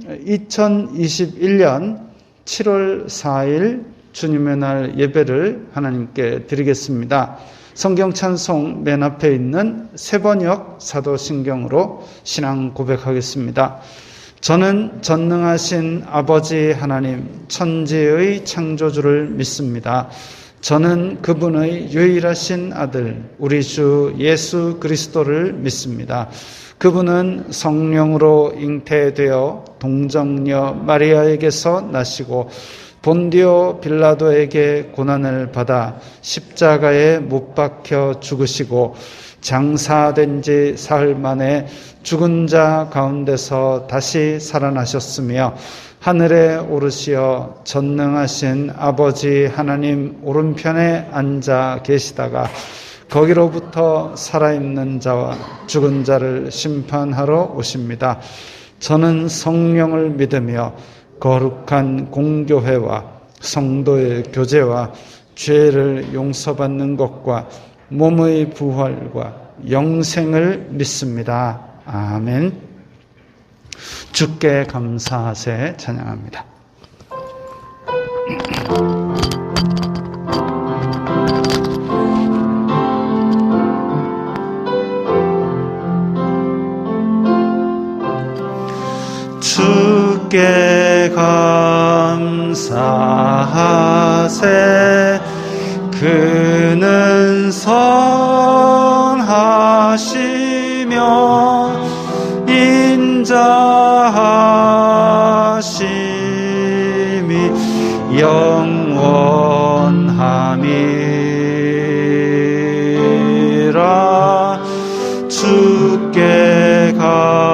2021년 7월 4일 주님의 날 예배를 하나님께 드리겠습니다. 성경 찬송 맨 앞에 있는 세번역 사도신경으로 신앙 고백하겠습니다. 저는 전능하신 아버지 하나님 천지의 창조주를 믿습니다. 저는 그분의 유일하신 아들 우리 주 예수 그리스도를 믿습니다. 그분은 성령으로 잉태되어 동정녀 마리아에게서 나시고 본디오 빌라도에게 고난을 받아 십자가에 못 박혀 죽으시고 장사된 지 사흘 만에 죽은 자 가운데서 다시 살아나셨으며 하늘에 오르시어 전능하신 아버지 하나님 오른편에 앉아 계시다가 거기로부터 살아있는 자와 죽은 자를 심판하러 오십니다. 저는 성령을 믿으며 거룩한 공교회와 성도의 교제와 죄를 용서받는 것과 몸의 부활과 영생을 믿습니다. 아멘. 주께 감사하세 찬양합니다. 주께 감사하세 그는 선하시며 인자하심이 영원함이라. 주께 감사하세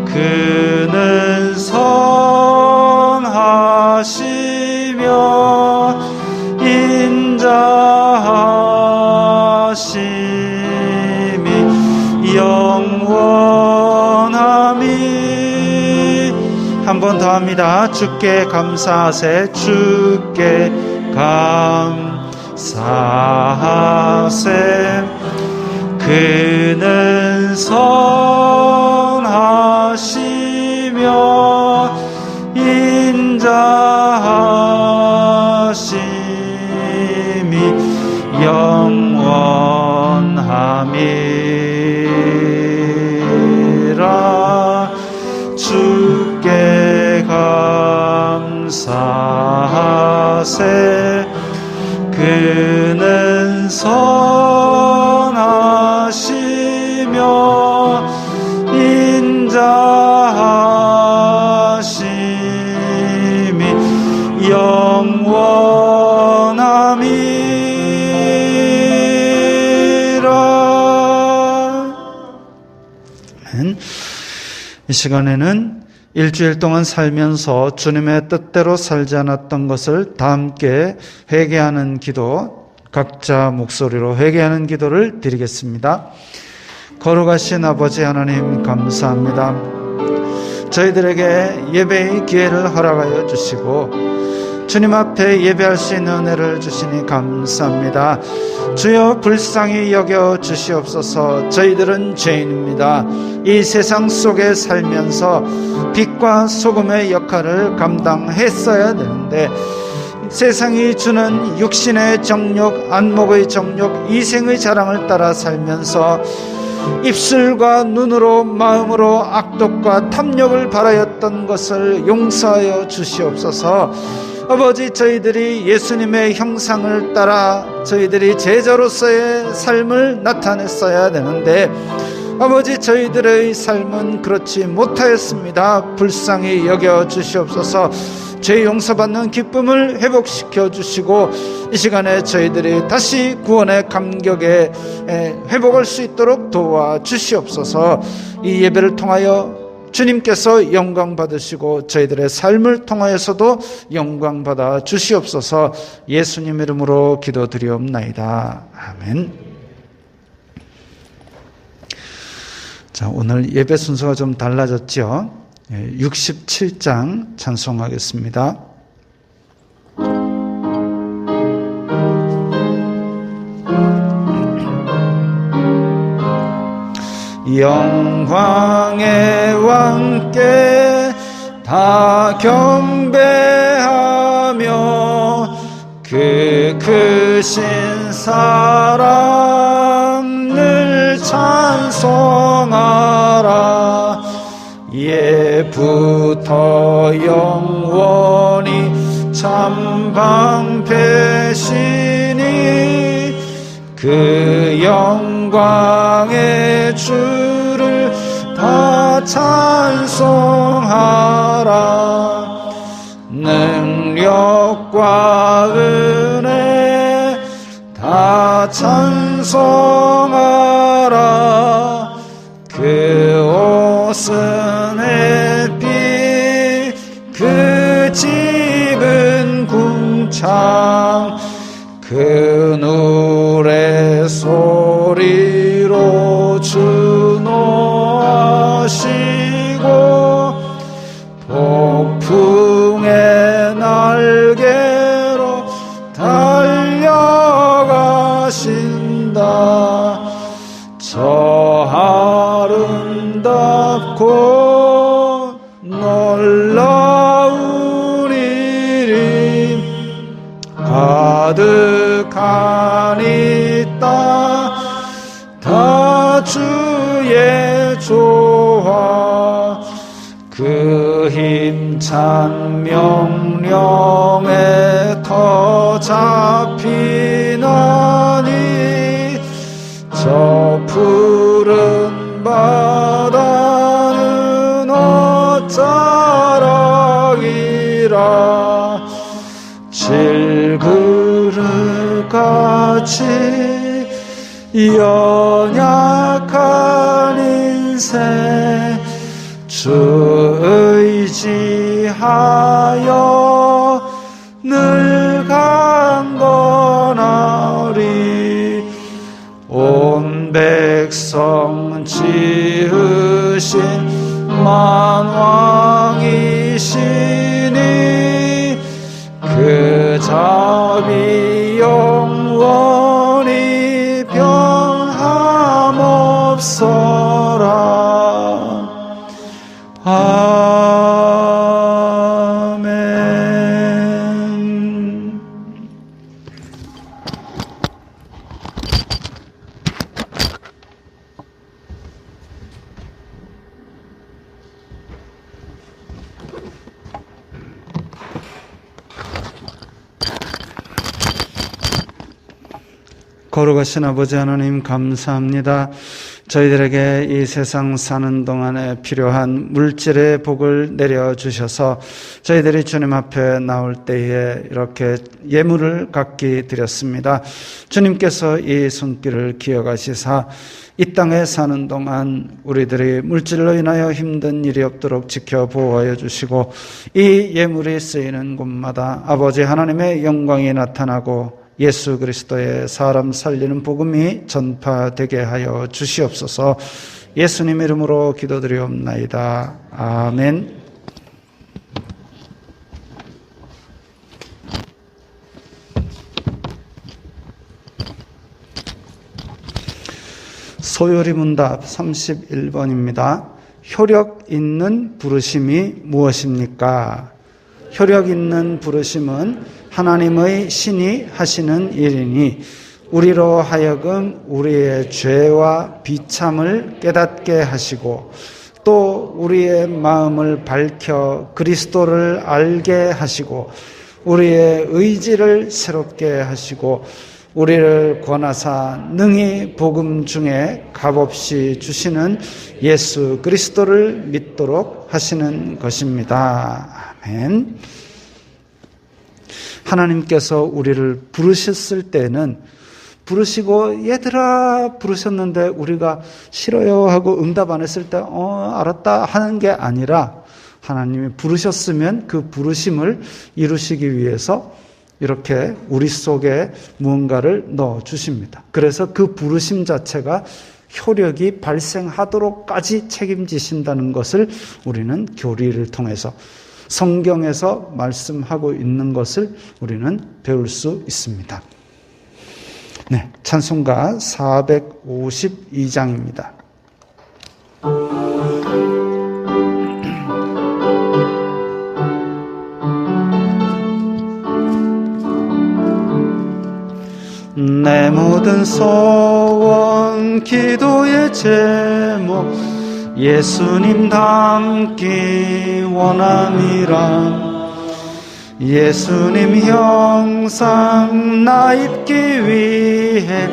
그는 선하시며 인자하심이 영원함이. 한 번 더 합니다. 주께 감사하세 주께 감사하세 그는 선하시며 인자하심이 영원함이라. 주께 감사하세 그는 선하시며 인자하심이 영원함이라. 이 시간에는 일주일 동안 살면서 주님의 뜻대로 살지 않았던 것을 다 함께 회개하는 기도, 각자 목소리로 회개하는 기도를 드리겠습니다. 거룩하신 아버지 하나님 감사합니다. 저희들에게 예배의 기회를 허락하여 주시고 주님 앞에 예배할 수 있는 은혜를 주시니 감사합니다. 주여 불쌍히 여겨 주시옵소서. 저희들은 죄인입니다. 이 세상 속에 살면서 빛과 소금의 역할을 감당했어야 되는데 세상이 주는 육신의 정욕, 안목의 정욕, 이생의 자랑을 따라 살면서 입술과 눈으로 마음으로 악독과 탐욕을 바라였던 것을 용서하여 주시옵소서. 아버지, 저희들이 예수님의 형상을 따라 저희들이 제자로서의 삶을 나타냈어야 되는데 아버지, 저희들의 삶은 그렇지 못하였습니다. 불쌍히 여겨 주시옵소서. 죄 용서받는 기쁨을 회복시켜 주시고 이 시간에 저희들이 다시 구원의 감격에 회복할 수 있도록 도와주시옵소서. 이 예배를 통하여 주님께서 영광 받으시고 저희들의 삶을 통하여서도 영광 받아 주시옵소서. 예수님 이름으로 기도드리옵나이다. 아멘. 자, 오늘 예배 순서가 좀 달라졌죠. 67장 찬송하겠습니다. 영광의 왕께 다 경배하며 그 크신 사랑을 찬송하라. 예부터 영원히 참 방패시니 그 영광의 주를 다 찬송하라. 능력과 은혜 다 찬송하라. 그 옷은 햇빛 그 집은 궁창 그 노래 소리로 주노하시고 폭풍의 날개로 달려가신다. 저 아름답고 놀라운 일이 가득한 이 땅 다 주의 조화 그 힘찬 명령에 터 잡히나니 저 푸른 바다는 어쩌라기라. 질그릇같이 연약한 인생 주 의지하여 늘 강건하리. 온 백성 지으신 만왕이시니 그 자비 영원히 변함없어라. 아멘. 거룩하신 아버지 하나님 감사합니다. 저희들에게 이 세상 사는 동안에 필요한 물질의 복을 내려주셔서 저희들이 주님 앞에 나올 때에 이렇게 예물을 각기 드렸습니다. 주님께서 이 손길을 기억하시사 이 땅에 사는 동안 우리들이 물질로 인하여 힘든 일이 없도록 지켜 보호하여 주시고 이 예물이 쓰이는 곳마다 아버지 하나님의 영광이 나타나고 예수 그리스도의 사람 살리는 복음이 전파되게 하여 주시옵소서. 예수님 이름으로 기도드리옵나이다. 아멘. 소요리 문답 31번입니다. 효력 있는 부르심이 무엇입니까? 효력 있는 부르심은 하나님의 신이 하시는 일이니 우리로 하여금 우리의 죄와 비참을 깨닫게 하시고 또 우리의 마음을 밝혀 그리스도를 알게 하시고 우리의 의지를 새롭게 하시고 우리를 권하사 능히 복음 중에 값없이 주시는 예수 그리스도를 믿도록 하시는 것입니다. 아멘. 하나님께서 우리를 부르셨을 때는 부르시고 얘들아 부르셨는데 우리가 싫어요 하고 응답 안 했을 때 알았다 하는 게 아니라 하나님이 부르셨으면 그 부르심을 이루시기 위해서 이렇게 우리 속에 무언가를 넣어주십니다. 그래서 그 부르심 자체가 효력이 발생하도록까지 책임지신다는 것을 우리는 교리를 통해서 성경에서 말씀하고 있는 것을 우리는 배울 수 있습니다. 네, 찬송가 452장입니다. 내 모든 소원 기도의 제목 예수님 닮기 원함이라. 예수님 형상 나 입기 위해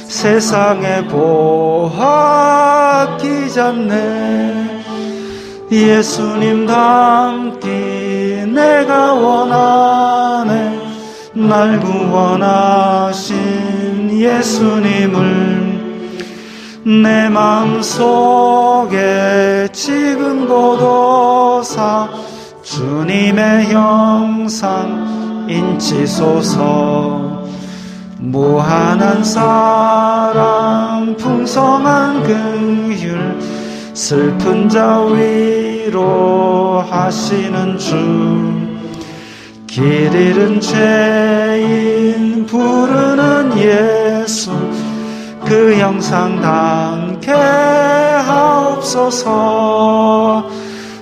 세상에 보았기 잡네. 예수님 닮기 내가 원하네. 날 구원하신 예수님을 내 마음속에 지금 고도사 주님의 형상 인치소서. 무한한 사랑 풍성한 긍휼 슬픈 자 위로하시는 주. 길 잃은 죄인 부르는 예수 그 형상 닮게 하옵소서.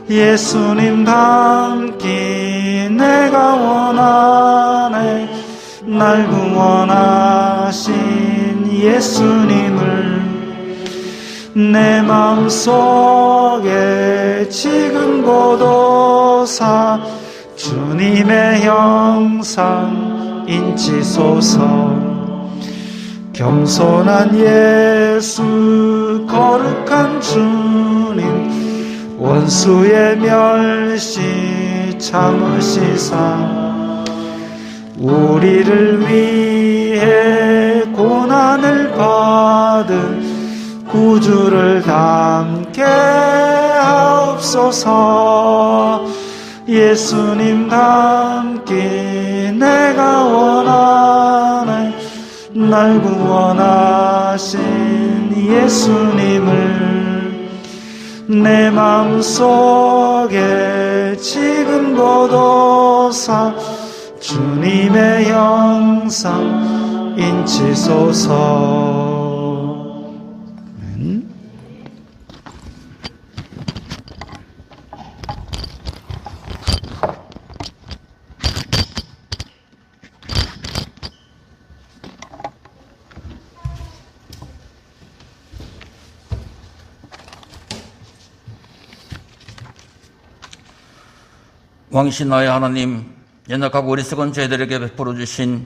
예수님 닮기 내가 원하네. 날 구원하신 예수님을 내 마음속에 지금 고도사 주님의 형상 인치소서. 겸손한 예수 거룩한 주님 원수의 멸시 참으시사 우리를 위해 고난을 받은 구주를 닮게 하옵소서. 예수님 닮기 내가 원하네. 날 구원하신 예수님을 내 마음속에 지금 고도사 주님의 형상 인치소서. 왕이신 나의 하나님, 연약하고 어리석은 저희들에게 베풀어 주신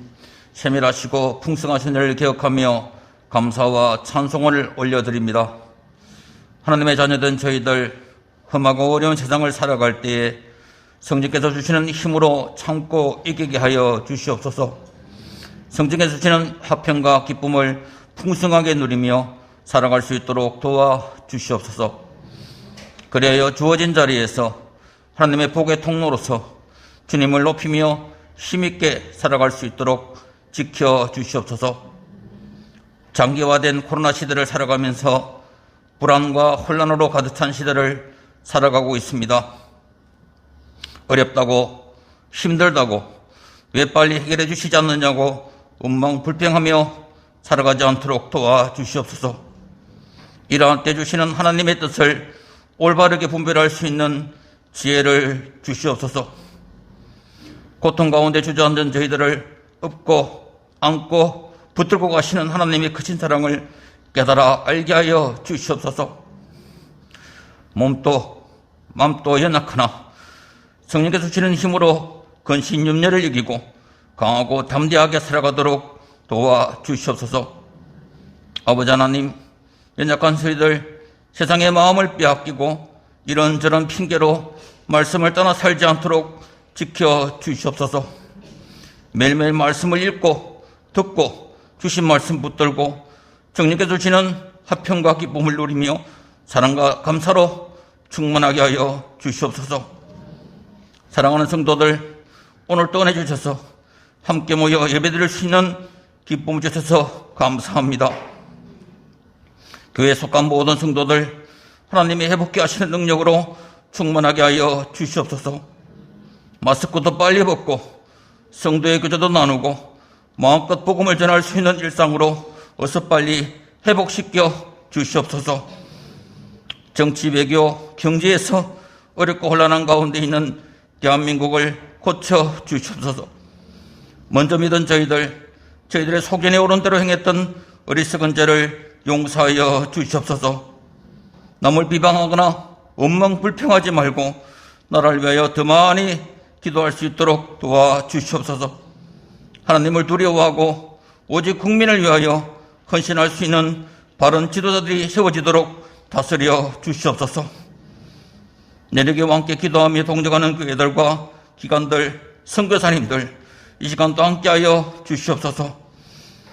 세밀하시고 풍성하신 은혜를 기억하며 감사와 찬송을 올려드립니다. 하나님의 자녀된 저희들 험하고 어려운 세상을 살아갈 때에 성령께서 주시는 힘으로 참고 이기게 하여 주시옵소서. 성령께서 주시는 화평과 기쁨을 풍성하게 누리며 살아갈 수 있도록 도와주시옵소서. 그리하여 주어진 자리에서 하나님의 복의 통로로서 주님을 높이며 힘있게 살아갈 수 있도록 지켜주시옵소서. 장기화된 코로나 시대를 살아가면서 불안과 혼란으로 가득 찬 시대를 살아가고 있습니다. 어렵다고 힘들다고 왜 빨리 해결해 주시지 않느냐고 원망불평하며 살아가지 않도록 도와주시옵소서. 이러한 때 주시는 하나님의 뜻을 올바르게 분별할 수 있는 지혜를 주시옵소서. 고통 가운데 주저앉은 저희들을 업고 안고 붙들고 가시는 하나님의 크신 사랑을 깨달아 알게 하여 주시옵소서. 몸도 마음도 연약하나 성령께서 주시는 힘으로 근심 염려를 이기고 강하고 담대하게 살아가도록 도와주시옵소서. 아버지 하나님, 연약한 저희들 세상의 마음을 빼앗기고 이런저런 핑계로 말씀을 떠나 살지 않도록 지켜주시옵소서. 매일매일 말씀을 읽고 듣고 주신 말씀 붙들고 성령께서 주시는 화평과 기쁨을 누리며 사랑과 감사로 충만하게 하여 주시옵소서. 사랑하는 성도들, 오늘 또 은혜 주셔서 함께 모여 예배드릴 수 있는 기쁨을 주셔서 감사합니다. 교회에 속한 모든 성도들 하나님이 회복케 하시는 능력으로 충만하게 하여 주시옵소서. 마스크도 빨리 벗고 성도의 교제도 나누고 마음껏 복음을 전할 수 있는 일상으로 어서 빨리 회복시켜 주시옵소서. 정치, 외교, 경제에서 어렵고 혼란한 가운데 있는 대한민국을 고쳐주시옵소서. 먼저 믿은 저희들의 속견에 오른 대로 행했던 어리석은 죄를 용서하여 주시옵소서. 남을 비방하거나 원망불평하지 말고 나라를 위하여 더 많이 기도할 수 있도록 도와주시옵소서. 하나님을 두려워하고 오직 국민을 위하여 헌신할 수 있는 바른 지도자들이 세워지도록 다스려 주시옵소서. 내력과 함께 기도하며 동정하는 교회들과 기관들, 선교사님들 이 시간도 함께하여 주시옵소서.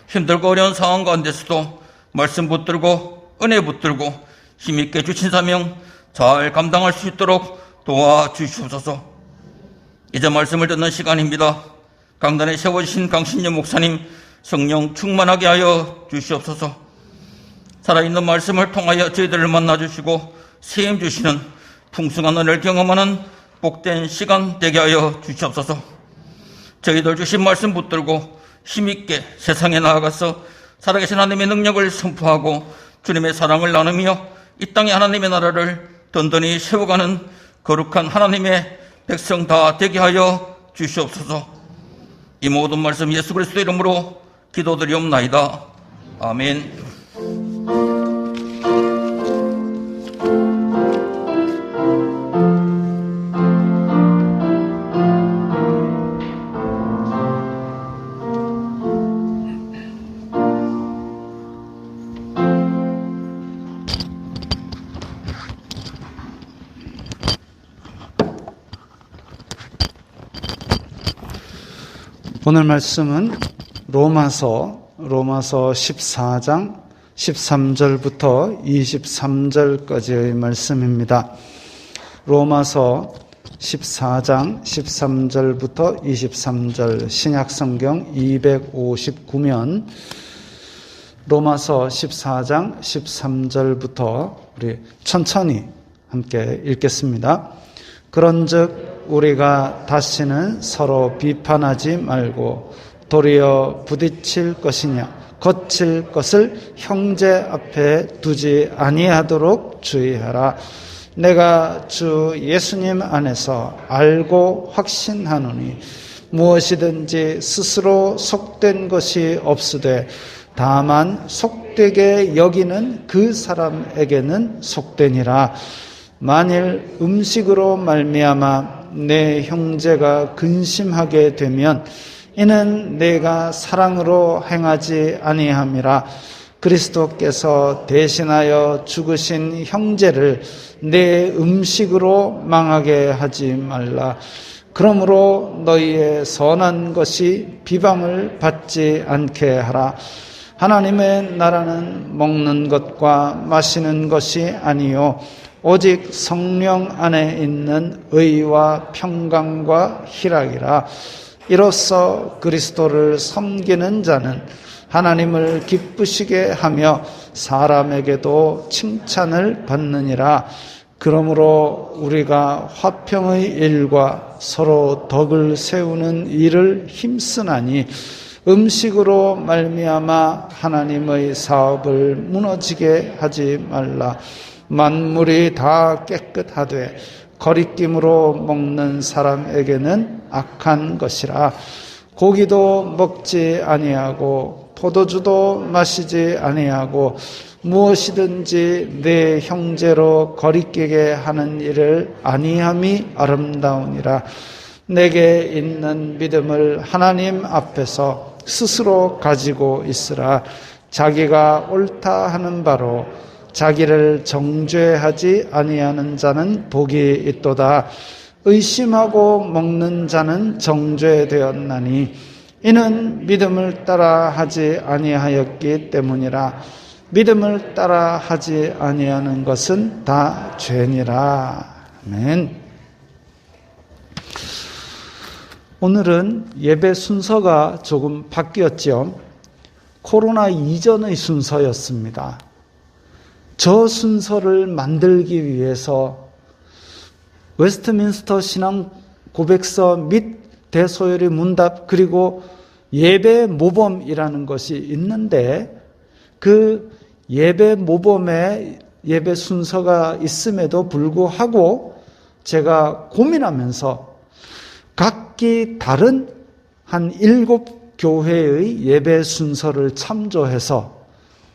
힘들고 어려운 상황 가운데서도 말씀 붙들고 은혜 붙들고 힘있게 주신 사명 잘 감당할 수 있도록 도와주시옵소서. 이제 말씀을 듣는 시간입니다. 강단에 세워주신 강신여 목사님 성령 충만하게 하여 주시옵소서. 살아있는 말씀을 통하여 저희들을 만나주시고 세임 주시는 풍성한 은혜를 경험하는 복된 시간 되게 하여 주시옵소서. 저희들 주신 말씀 붙들고 힘있게 세상에 나아가서 살아계신 하나님의 능력을 선포하고 주님의 사랑을 나누며 이 땅에 하나님의 나라를 든든히 세워가는 거룩한 하나님의 백성 다 되게 하여 주시옵소서. 이 모든 말씀 예수 그리스도 이름으로 기도드리옵나이다. 아멘. 오늘 말씀은 로마서 14장 13절부터 23절까지의 말씀입니다. 로마서 14장 13절부터 23절 신약성경 259면 로마서 14장 13절부터 우리 천천히 함께 읽겠습니다. 그런즉 우리가 다시는 서로 비판하지 말고 도리어 부딪힐 것이냐 거칠 것을 형제 앞에 두지 아니하도록 주의하라. 내가 주 예수님 안에서 알고 확신하노니 무엇이든지 스스로 속된 것이 없으되 다만 속되게 여기는 그 사람에게는 속되니라. 만일 음식으로 말미암아 내 형제가 근심하게 되면 이는 내가 사랑으로 행하지 아니함이라. 그리스도께서 대신하여 죽으신 형제를 내 음식으로 망하게 하지 말라. 그러므로 너희의 선한 것이 비방을 받지 않게 하라. 하나님의 나라는 먹는 것과 마시는 것이 아니요 오직 성령 안에 있는 의와 평강과 희락이라. 이로써 그리스도를 섬기는 자는 하나님을 기쁘시게 하며 사람에게도 칭찬을 받느니라. 그러므로 우리가 화평의 일과 서로 덕을 세우는 일을 힘쓰나니 음식으로 말미암아 하나님의 사업을 무너지게 하지 말라. 만물이 다 깨끗하되 거리낌으로 먹는 사람에게는 악한 것이라. 고기도 먹지 아니하고 포도주도 마시지 아니하고 무엇이든지 내 형제로 거리끼게 하는 일을 아니함이 아름다우니라. 내게 있는 믿음을 하나님 앞에서 스스로 가지고 있으라. 자기가 옳다 하는 바로 자기를 정죄하지 아니하는 자는 복이 있도다. 의심하고 먹는 자는 정죄되었나니 이는 믿음을 따라 하지 아니하였기 때문이라. 믿음을 따라 하지 아니하는 것은 다 죄니라. 아멘. 오늘은 예배 순서가 조금 바뀌었죠. 코로나 이전의 순서였습니다. 저 순서를 만들기 위해서 웨스트민스터 신앙 고백서 및 대소요리 문답 그리고 예배 모범이라는 것이 있는데 그 예배 모범에 예배 순서가 있음에도 불구하고 제가 고민하면서 각기 다른 한 7교회의 예배 순서를 참조해서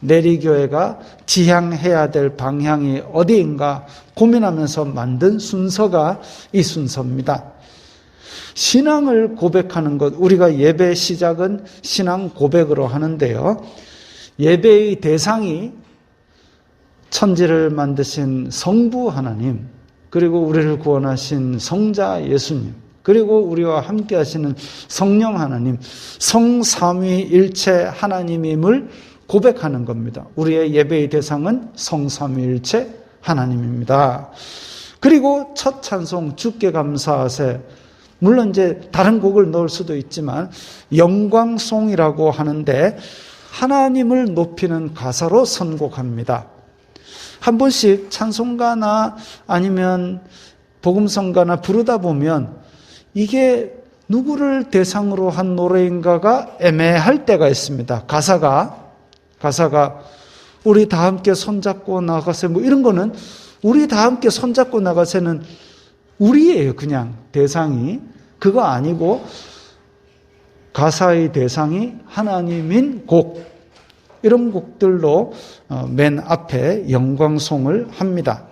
내리교회가 지향해야 될 방향이 어디인가 고민하면서 만든 순서가 이 순서입니다. 신앙을 고백하는 것, 우리가 예배 시작은 신앙 고백으로 하는데요. 예배의 대상이 천지를 만드신 성부 하나님, 그리고 우리를 구원하신 성자 예수님, 그리고 우리와 함께 하시는 성령 하나님, 성삼위일체 하나님임을 고백하는 겁니다. 우리의 예배의 대상은 성삼위일체 하나님입니다. 그리고 첫 찬송 주께 감사하세, 물론 이제 다른 곡을 넣을 수도 있지만 영광송이라고 하는데 하나님을 높이는 가사로 선곡합니다. 한 번씩 찬송가나 아니면 복음성가나 부르다 보면 이게 누구를 대상으로 한 노래인가가 애매할 때가 있습니다. 가사가 우리 다 함께 손잡고 나가세, 뭐 이런 거는 우리 다 함께 손잡고 나가세는 우리예요. 그냥 대상이 그거 아니고 가사의 대상이 하나님인 곡, 이런 곡들로 맨 앞에 영광송을 합니다.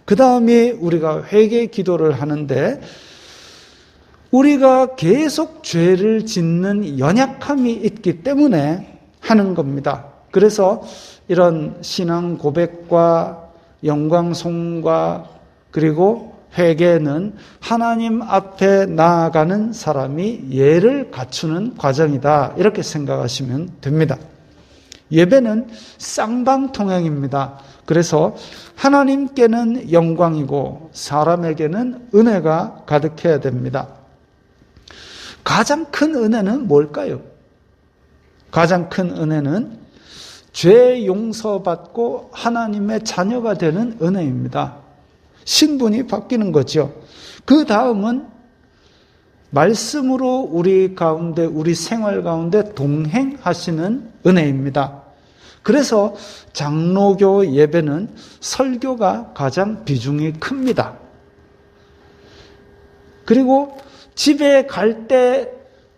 그 다음에 우리가 회개 기도를 하는데 우리가 계속 죄를 짓는 연약함이 있기 때문에 하는 겁니다. 그래서 이런 신앙 고백과 영광송과 그리고 회개는 하나님 앞에 나아가는 사람이 예를 갖추는 과정이다, 이렇게 생각하시면 됩니다. 예배는 쌍방통행입니다. 그래서 하나님께는 영광이고 사람에게는 은혜가 가득해야 됩니다. 가장 큰 은혜는 뭘까요? 가장 큰 은혜는 죄 용서받고 하나님의 자녀가 되는 은혜입니다. 신분이 바뀌는 거죠. 그 다음은 말씀으로 우리 가운데, 우리 생활 가운데 동행하시는 은혜입니다. 그래서 장로교 예배는 설교가 가장 비중이 큽니다. 그리고 집에 갈 때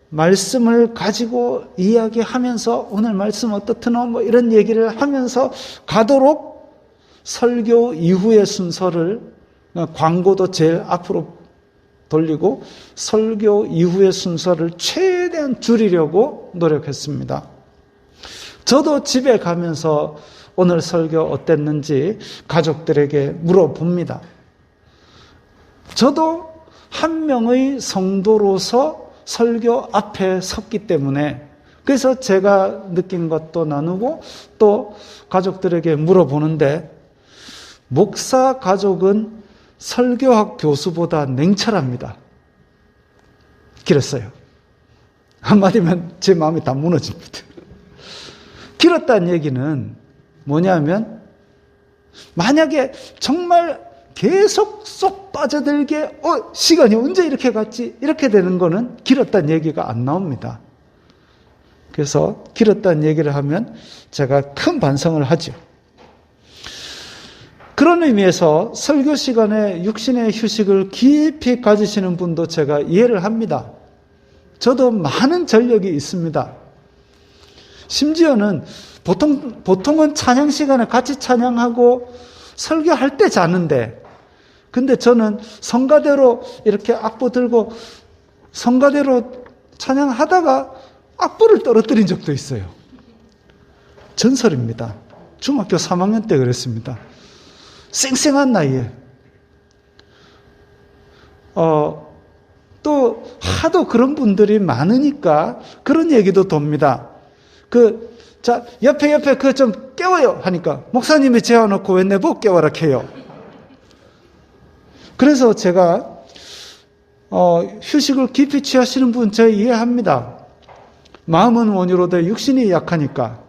말씀을 가지고 이야기하면서 오늘 말씀 어떻드노? 뭐 이런 얘기를 하면서 가도록 설교 이후의 순서를, 광고도 제일 앞으로 돌리고 설교 이후의 순서를 최대한 줄이려고 노력했습니다. 저도 집에 가면서 오늘 설교 어땠는지 가족들에게 물어봅니다. 저도 한 명의 성도로서 설교 앞에 섰기 때문에, 그래서 제가 느낀 것도 나누고 또 가족들에게 물어보는데, 목사 가족은 설교학 교수보다 냉철합니다. 길었어요. 한마디면 제 마음이 다 무너집니다. 길었다는 얘기는 뭐냐면, 만약에 정말 계속 쏙 빠져들게 시간이 언제 이렇게 갔지? 이렇게 되는 거는 길었다는 얘기가 안 나옵니다. 그래서 길었다는 얘기를 하면 제가 큰 반성을 하죠. 그런 의미에서 설교 시간에 육신의 휴식을 깊이 가지시는 분도 제가 이해를 합니다. 저도 많은 전력이 있습니다. 심지어는 보통은 찬양 시간에 같이 찬양하고 설교할 때 자는데, 근데 저는 성가대로 이렇게 악보 들고 성가대로 찬양하다가 악보를 떨어뜨린 적도 있어요. 전설입니다. 중학교 3학년 때 그랬습니다. 쌩쌩한 나이에. 또 하도 그런 분들이 많으니까 그런 얘기도 돕니다. 옆에 그거 좀 깨워요 하니까 목사님이 재워놓고 왜 내보고 깨워라 해요. 그래서 제가 휴식을 깊이 취하시는 분 제가 이해합니다. 마음은 원유로되 육신이 약하니까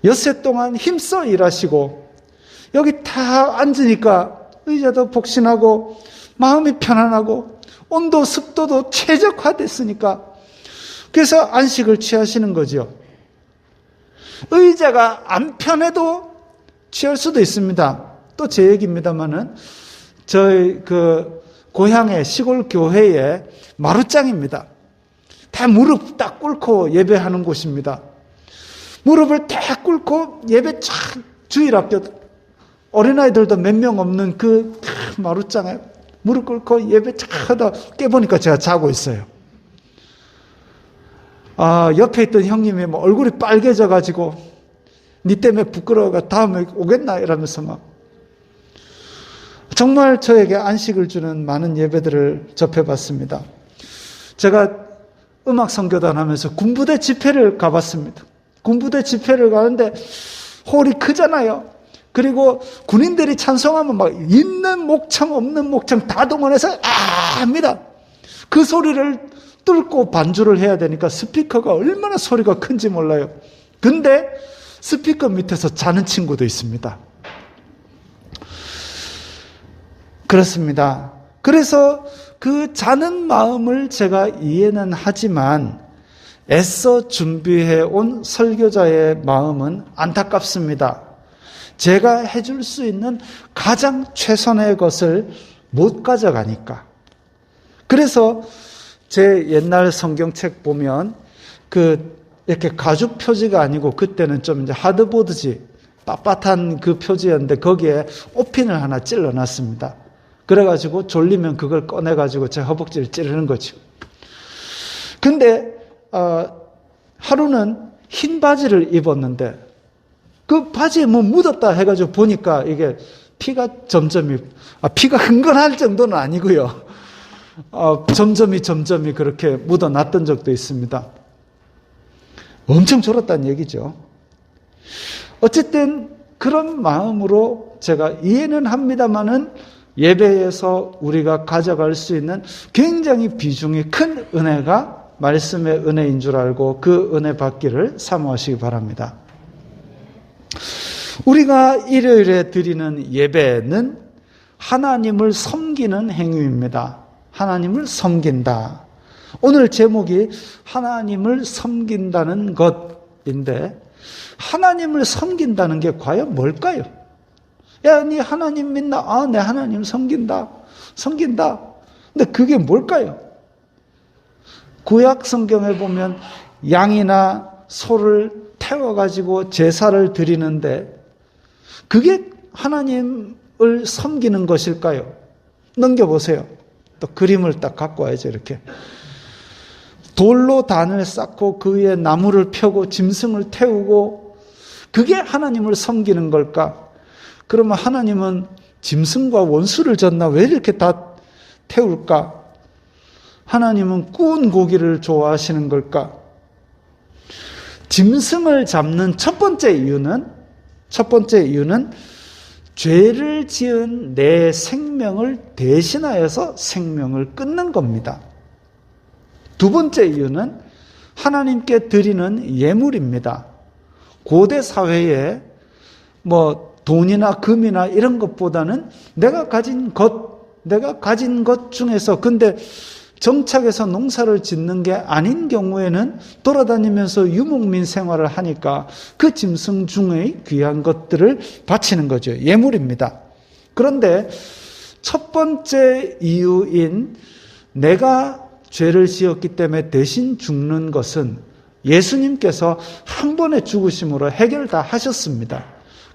엿새 동안 힘써 일하시고 여기 다 앉으니까 의자도 복신하고 마음이 편안하고 온도 습도도 최적화됐으니까 그래서 안식을 취하시는 거죠. 의자가 안 편해도 취할 수도 있습니다. 또 제 얘기입니다만은 저희 고향의 시골 교회의 마루장입니다. 다 무릎 딱 꿇고 예배하는 곳입니다. 무릎을 딱 꿇고 예배 쫙 주일학교 어린아이들도 몇 명 없는 그 마루장에 무릎 꿇고 예배 쫙 하다 깨보니까 제가 자고 있어요. 옆에 있던 형님이 뭐 얼굴이 빨개져가지고 니 때문에 부끄러워가 다음에 오겠나 이러면서 막 정말 저에게 안식을 주는 많은 예배들을 접해봤습니다. 제가 음악 선교단 하면서 군부대 집회를 가봤습니다. 군부대 집회를 가는데 홀이 크잖아요. 그리고 군인들이 찬송하면 막 있는 목청 없는 목청 다 동원해서 합니다. 그 소리를 뚫고 반주를 해야 되니까 스피커가 얼마나 소리가 큰지 몰라요. 근데 스피커 밑에서 자는 친구도 있습니다. 그렇습니다. 그래서 그 자는 마음을 제가 이해는 하지만 애써 준비해온 설교자의 마음은 안타깝습니다. 제가 해줄 수 있는 가장 최선의 것을 못 가져가니까. 그래서 제 옛날 성경책 보면 이렇게 가죽 표지가 아니고 그때는 좀 이제 하드보드지 빳빳한 그 표지였는데 거기에 옷핀을 하나 찔러 놨습니다. 그래가지고 졸리면 그걸 꺼내가지고 제 허벅지를 찌르는 거죠. 근데 하루는 흰 바지를 입었는데 그 바지에 뭐 묻었다 해가지고 보니까 이게 피가 피가 흥건할 정도는 아니고요. 점점이 그렇게 묻어났던 적도 있습니다. 엄청 졸았다는 얘기죠. 어쨌든 그런 마음으로 제가 이해는 합니다만은 예배에서 우리가 가져갈 수 있는 굉장히 비중이 큰 은혜가 말씀의 은혜인 줄 알고 그 은혜 받기를 사모하시기 바랍니다. 우리가 일요일에 드리는 예배는 하나님을 섬기는 행위입니다. 하나님을 섬긴다. 오늘 제목이 하나님을 섬긴다는 것인데 하나님을 섬긴다는 게 과연 뭘까요? 야, 니 하나님 믿나? 내 하나님 섬긴다. 근데 그게 뭘까요? 구약 성경에 보면 양이나 소를 태워가지고 제사를 드리는데 그게 하나님을 섬기는 것일까요? 넘겨보세요. 또 그림을 딱 갖고 와야죠. 이렇게 돌로 단을 쌓고 그 위에 나무를 펴고 짐승을 태우고 그게 하나님을 섬기는 걸까? 그러면 하나님은 짐승과 원수를 졌나? 왜 이렇게 다 태울까? 하나님은 구운 고기를 좋아하시는 걸까? 짐승을 잡는 첫 번째 이유는 죄를 지은 내 생명을 대신하여서 생명을 끊는 겁니다. 두 번째 이유는 하나님께 드리는 예물입니다. 고대 사회에 돈이나 금이나 이런 것보다는 내가 가진 것 중에서 근데 정착해서 농사를 짓는 게 아닌 경우에는 돌아다니면서 유목민 생활을 하니까 그 짐승 중의 귀한 것들을 바치는 거죠. 예물입니다. 그런데 첫 번째 이유인 내가 죄를 지었기 때문에 대신 죽는 것은 예수님께서 한 번의 죽으심으로 해결 다 하셨습니다.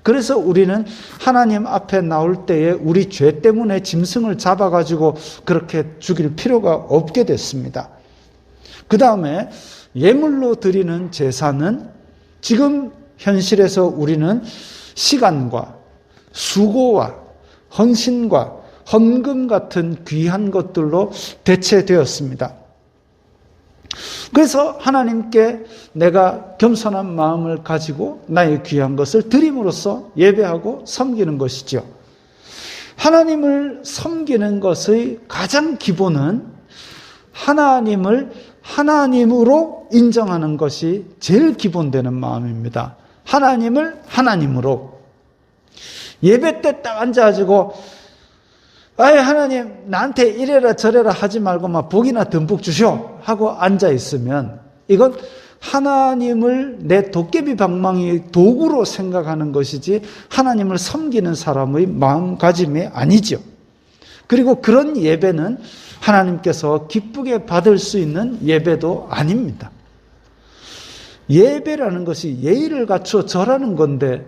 그래서 우리는 하나님 앞에 나올 때에 우리 죄 때문에 짐승을 잡아가지고 그렇게 죽일 필요가 없게 됐습니다. 그 다음에 예물로 드리는 제사는 지금 현실에서 우리는 시간과 수고와 헌신과 헌금 같은 귀한 것들로 대체되었습니다. 그래서 하나님께 내가 겸손한 마음을 가지고 나의 귀한 것을 드림으로써 예배하고 섬기는 것이죠. 하나님을 섬기는 것의 가장 기본은 하나님을 하나님으로 인정하는 것이 제일 기본되는 마음입니다. 하나님을 하나님으로. 예배 때 딱 앉아가지고 하나님 나한테 이래라 저래라 하지 말고 막 복이나 듬뿍 주시오 하고 앉아있으면 이건 하나님을 내 도깨비 방망이 도구로 생각하는 것이지 하나님을 섬기는 사람의 마음가짐이 아니죠. 그리고 그런 예배는 하나님께서 기쁘게 받을 수 있는 예배도 아닙니다. 예배라는 것이 예의를 갖추어 절하는 건데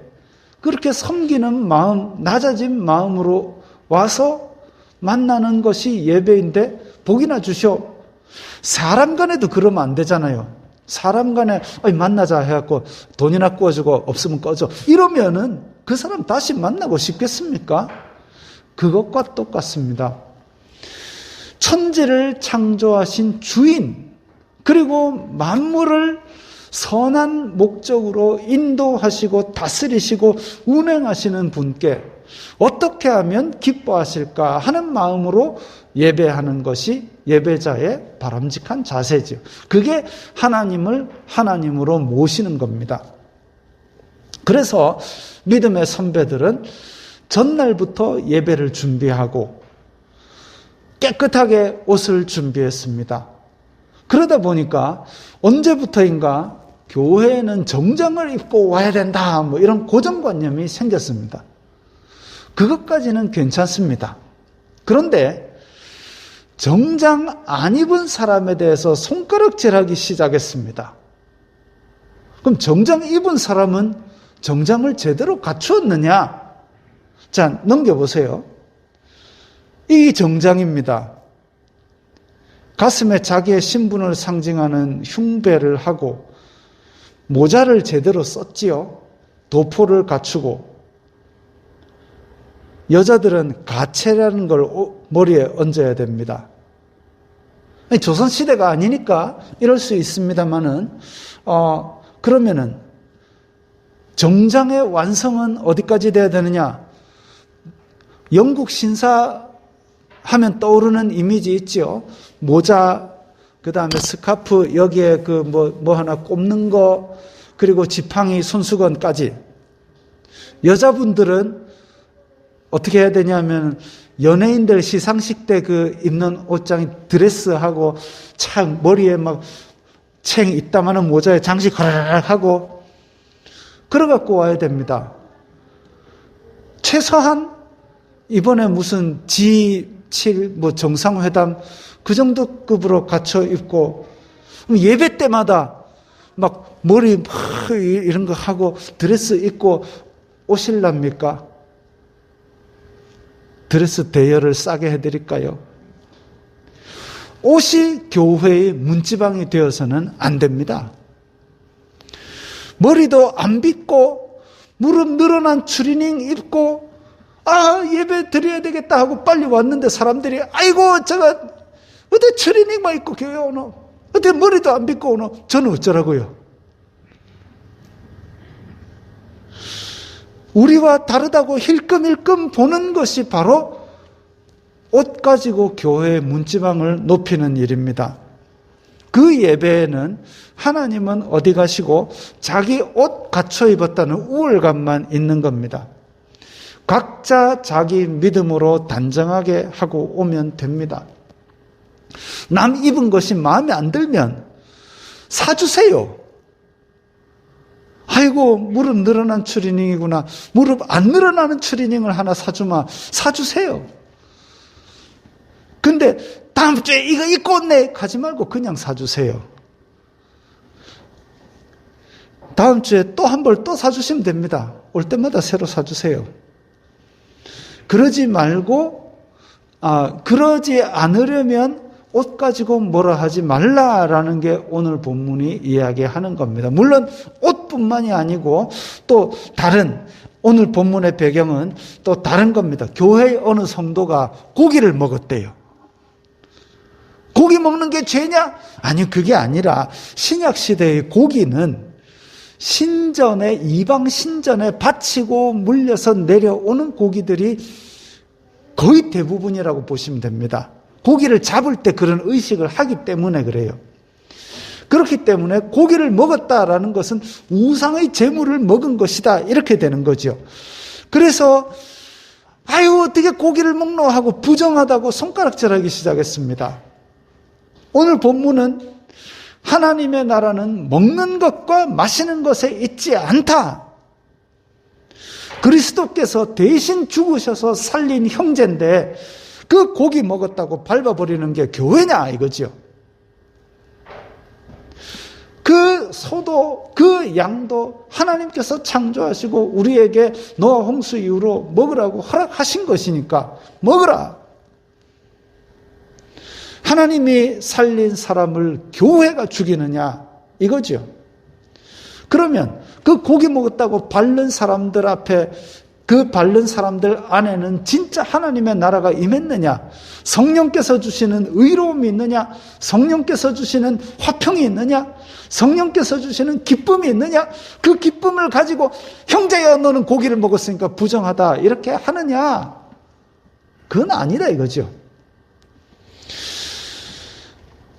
그렇게 섬기는 마음, 낮아진 마음으로 와서 만나는 것이 예배인데 복이나 주시오. 사람 간에도 그러면 안 되잖아요. 사람 간에 만나자 해갖고 돈이나 구워주고 없으면 꺼져. 이러면은 그 사람 다시 만나고 싶겠습니까? 그것과 똑같습니다. 천지를 창조하신 주인, 그리고 만물을 선한 목적으로 인도하시고 다스리시고 운행하시는 분께 어떻게 하면 기뻐하실까 하는 마음으로 예배하는 것이 예배자의 바람직한 자세죠. 그게 하나님을 하나님으로 모시는 겁니다. 그래서 믿음의 선배들은 전날부터 예배를 준비하고 깨끗하게 옷을 준비했습니다. 그러다 보니까 언제부터인가 교회에는 정장을 입고 와야 된다, 이런 고정관념이 생겼습니다. 그것까지는 괜찮습니다. 그런데 정장 안 입은 사람에 대해서 손가락질하기 시작했습니다. 그럼 정장 입은 사람은 정장을 제대로 갖추었느냐? 자, 넘겨보세요. 이 정장입니다. 가슴에 자기의 신분을 상징하는 흉배를 하고 모자를 제대로 썼지요. 도포를 갖추고 여자들은 가채라는 걸 머리에 얹어야 됩니다. 조선시대가 아니니까 이럴 수 있습니다만은 그러면은 정장의 완성은 어디까지 돼야 되느냐? 영국 신사 하면 떠오르는 이미지 있죠. 모자, 그 다음에 스카프, 여기에 뭐 하나 꼽는 거, 그리고 지팡이, 손수건까지. 여자분들은 어떻게 해야 되냐면, 연예인들 시상식 때 입는 옷장이 드레스하고, 창, 머리에 챙 이따만한 모자에 장식 하라락 하고, 그래갖고 와야 됩니다. 최소한, 이번에 무슨 G7 정상회담 그 정도 급으로 갖춰 입고 예배 때마다 머리 이런 거 하고 드레스 입고 오실랍니까? 드레스 대여를 싸게 해드릴까요? 옷이 교회의 문지방이 되어서는 안 됩니다. 머리도 안 빗고 무릎 늘어난 추리닝 입고 예배 드려야 되겠다 하고 빨리 왔는데 사람들이 아이고 제가 어떻게 추리닝만 입고 교회 오노? 어떻게 머리도 안 빗고 오노? 저는 어쩌라고요? 우리와 다르다고 힐끔힐끔 보는 것이 바로 옷 가지고 교회의 문지방을 높이는 일입니다. 그 예배에는 하나님은 어디 가시고 자기 옷 갖춰 입었다는 우월감만 있는 겁니다. 각자 자기 믿음으로 단정하게 하고 오면 됩니다. 남 입은 것이 마음에 안 들면 사주세요. 아이고 무릎 늘어난 추리닝이구나. 무릎 안 늘어나는 추리닝을 하나 사주세요. 근데 다음 주에 이거 입고 온네 가지 말고 그냥 사주세요. 다음 주에 또 한 벌 또 사주시면 됩니다. 올 때마다 새로 사주세요. 그러지 말고 그러지 않으려면 옷 가지고 뭐라 하지 말라라는 게 오늘 본문이 이야기하는 겁니다. 물론 옷뿐만이 아니고 또 다른 오늘 본문의 배경은 또 다른 겁니다. 교회의 어느 성도가 고기를 먹었대요. 고기 먹는 게 죄냐? 아니 그게 아니라 신약 시대의 고기는 신전에 이방 신전에 바치고 물려서 내려오는 고기들이 거의 대부분이라고 보시면 됩니다. 고기를 잡을 때 그런 의식을 하기 때문에 그래요. 그렇기 때문에 고기를 먹었다라는 것은 우상의 제물을 먹은 것이다 이렇게 되는 거죠. 그래서 아유 어떻게 고기를 먹노 하고 부정하다고 손가락질하기 시작했습니다. 오늘 본문은 하나님의 나라는 먹는 것과 마시는 것에 있지 않다. 그리스도께서 대신 죽으셔서 살린 형제인데 그 고기 먹었다고 밟아버리는 게 교회냐 이거죠. 그 소도 그 양도 하나님께서 창조하시고 우리에게 노아 홍수 이후로 먹으라고 허락하신 것이니까 먹으라. 하나님이 살린 사람을 교회가 죽이느냐 이거죠. 그러면 그 고기 먹었다고 밟는 사람들 앞에 그 밟는 사람들 안에는 진짜 하나님의 나라가 임했느냐? 성령께서 주시는 의로움이 있느냐? 성령께서 주시는 화평이 있느냐? 성령께서 주시는 기쁨이 있느냐? 그 기쁨을 가지고 형제야 너는 고기를 먹었으니까 부정하다 이렇게 하느냐? 그건 아니다 이거죠.